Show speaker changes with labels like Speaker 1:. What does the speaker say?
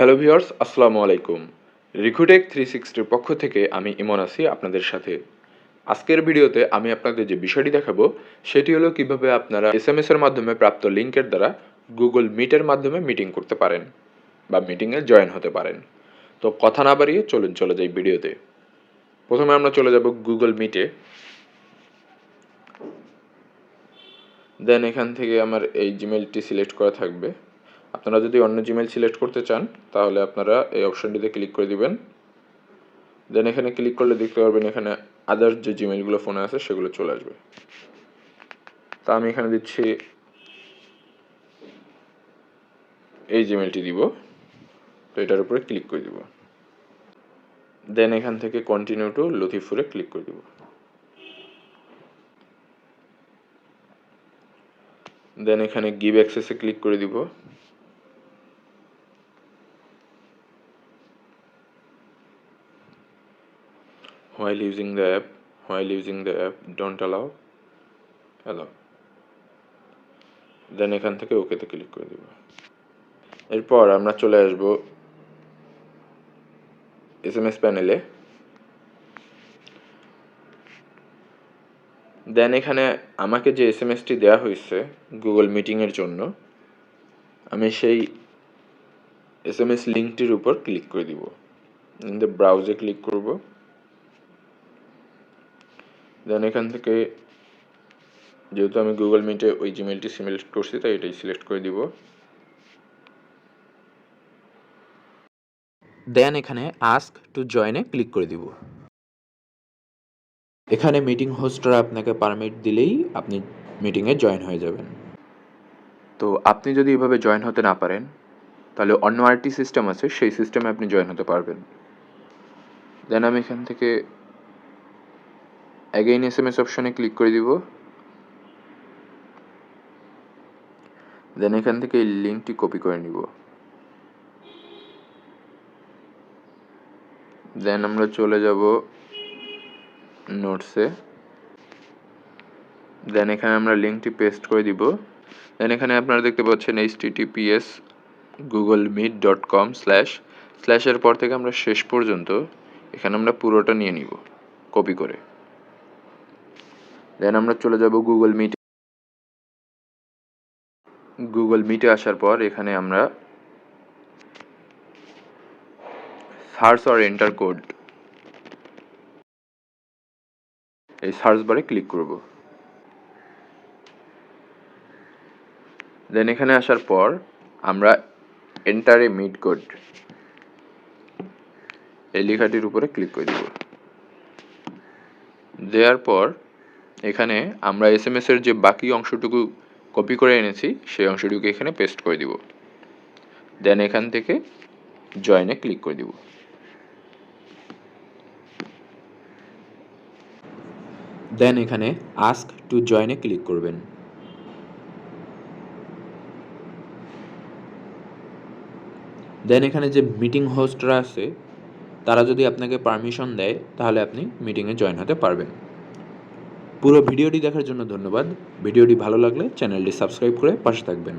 Speaker 1: Hello viewers, আসসালামু আলাইকুম। রিক্রুটেক 360 পক্ষ থেকে আমি ইমন আছি আপনাদের সাথে। আজকের ভিডিওতে আমি আপনাদের যে বিষয়টি দেখাবো সেটি হলো কিভাবে আপনারা এসএমএস এর মাধ্যমে প্রাপ্ত লিঙ্কের দ্বারা গুগল মিটের মাধ্যমে মিটিং করতে পারেন বা মিটিংয়ে জয়েন হতে পারেন। তো কথা না বাড়িয়ে চলুন চলে যাই ভিডিওতে। প্রথমে আমরা চলে যাব গুগল মিটে। দেন এখান থেকে আমার এই জিমেলটি সিলেক্ট করা থাকবে। আপনারা যদি অন্য জিমেল সিলেক্ট করতে চান তাহলে আপনারা এই অপশনটিতে ক্লিক করে দিবেন। দেন এখানে ক্লিক করলে দেখতে পারবেন এখানে আদার্স যে জিমেলগুলো ফোনে আছে সেগুলো চলে আসবে। তা আমি এখানে দিচ্ছি এই জিমেলটি দিব, তো এটার উপরে ক্লিক করে দিব। দেন এখান থেকে কন্টিনিউ টু লতিফুরে ক্লিক করে দিব। দেন এখানে গিভ অ্যাক্সেসে ক্লিক করে দিব। while using the app don't allow দেন এখান থেকে ওকেতে ক্লিক করে দিব। এরপর আমরা চলে আসব এসএমএস প্যানেলে। দেন এখানে আমাকে যে এসএমএসটি দেওয়া হয়েছে গুগল মিটিংয়ের জন্য, আমি সেই এসএমএস লিঙ্কটির উপর ক্লিক করে দিব। ব্রাউজে ক্লিক করব। দেন এখান থেকে যেহেতু আমি গুগল মিটে ওই জিমেলটি সিলেক্ট করছি তাই এটাই সিলেক্ট করে দিব। দেন এখানে আস্ক টু জয়েনে ক্লিক করে দিব। এখানে মিটিং হোস্টরা আপনাকে পারমিট দিলেই আপনি মিটিংয়ে জয়েন হয়ে যাবেন। তো আপনি যদি এভাবে জয়েন হতে না পারেন তাহলে অন্য আরেকটি সিস্টেম আছে, সেই সিস্টেমে আপনি জয়েন হতে পারবেন। দেন আমি এখান থেকে অ্যাগেইন এসএমএস অপশনে ক্লিক করে দিব। দেন এখান থেকে এই লিঙ্কটি কপি করে নিব। দেন আমরা চলে যাব নোটসে। দেন এখানে আমরা লিঙ্কটি পেস্ট করে দিব। দেন এখানে আপনারা দেখতে পাচ্ছেন https://google.meet.com/ স্ল্যাশের পর থেকে আমরা শেষ পর্যন্ত এখানে আমরা পুরোটা নিয়ে নিব কপি করে। দেন আমরা চলে যাব গুগল মিটে আসার পর এখানে আমরা সার্চ অর এন্টার কোড এই সার্চ বারে ক্লিক করব। দেন এখানে আসার পর আমরা এন্টার এ মিট কোড এই লেখাটির উপরে ক্লিক করে দিব। দেওয়ার পর এখানে আমরা এসএমএস এর যে বাকি অংশটুকু কপি করে এনেছি সেই অংশটুকু এখানে পেস্ট করে দিব। দেন এখান থেকে জয়েনে ক্লিক করে দিব। দেন এখানে আস্ক টু জয়েনে ক্লিক করবেন। দেন এখানে যে মিটিং হোস্টরা আছে তারা যদি আপনাকে পারমিশন দেয় তাহলে আপনি মিটিংয়ে জয়েন হতে পারবেন। পুরো ভিডিওটি দেখার জন্য ধন্যবাদ। ভিডিওটি ভালো লাগলে চ্যানেলটি সাবস্ক্রাইব করে পাশে থাকবেন।